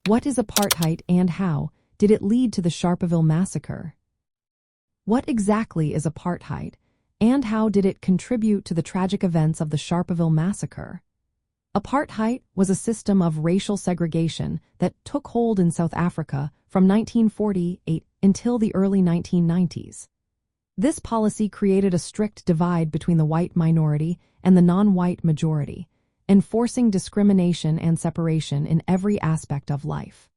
What is apartheid and how did it lead to the Sharpeville Massacre? What exactly is apartheid, and how did it contribute to the tragic events of the Sharpeville Massacre? Apartheid was a system of racial segregation that took hold in South Africa from 1948 until the early 1990s. This policy created a strict divide between the white minority and the non-white majority, enforcing discrimination and separation in every aspect of life.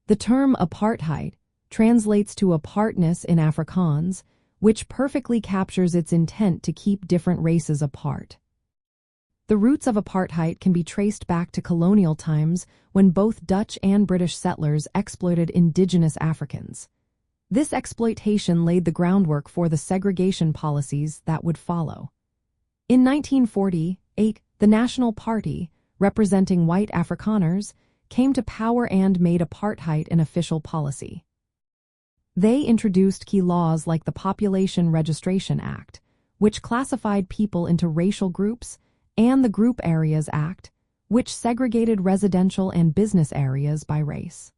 The term apartheid translates to apartness in Afrikaans, which perfectly captures its intent to keep different races apart. The roots of apartheid can be traced back to colonial times when both Dutch and British settlers exploited indigenous Africans. This exploitation laid the groundwork for the segregation policies that would follow. In 1948, the National Party, representing white Afrikaners, came to power and made apartheid an official policy. They introduced key laws like the Population Registration Act, which classified people into racial groups, and the Group Areas Act, which segregated residential and business areas by race.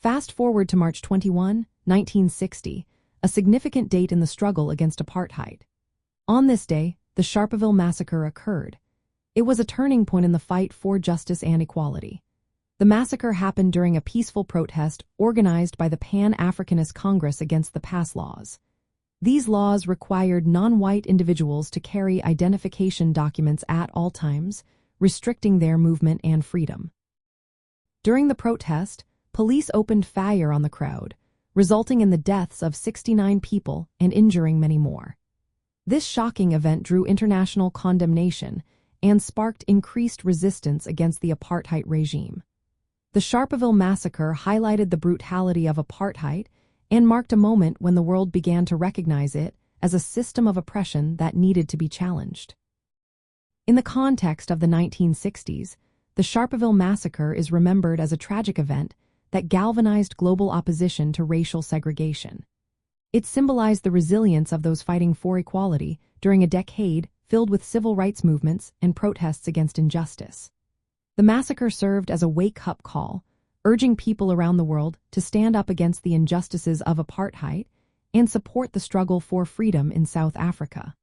Fast forward to March 21, 1960, a significant date in the struggle against apartheid. On this day, the Sharpeville Massacre occurred. It was a turning point in the fight for justice and equality. The massacre happened during a peaceful protest organized by the Pan-Africanist Congress against the pass laws. These laws required non-white individuals to carry identification documents at all times, restricting their movement and freedom. During the protest, police opened fire on the crowd, resulting in the deaths of 69 people and injuring many more. This shocking event drew international condemnation and sparked increased resistance against the apartheid regime. The Sharpeville Massacre highlighted the brutality of apartheid and marked a moment when the world began to recognize it as a system of oppression that needed to be challenged. In the context of the 1960s, the Sharpeville Massacre is remembered as a tragic event that galvanized global opposition to racial segregation. It symbolized the resilience of those fighting for equality during a decade filled with civil rights movements and protests against injustice. The massacre served as a wake-up call, urging people around the world to stand up against the injustices of apartheid and support the struggle for freedom in South Africa.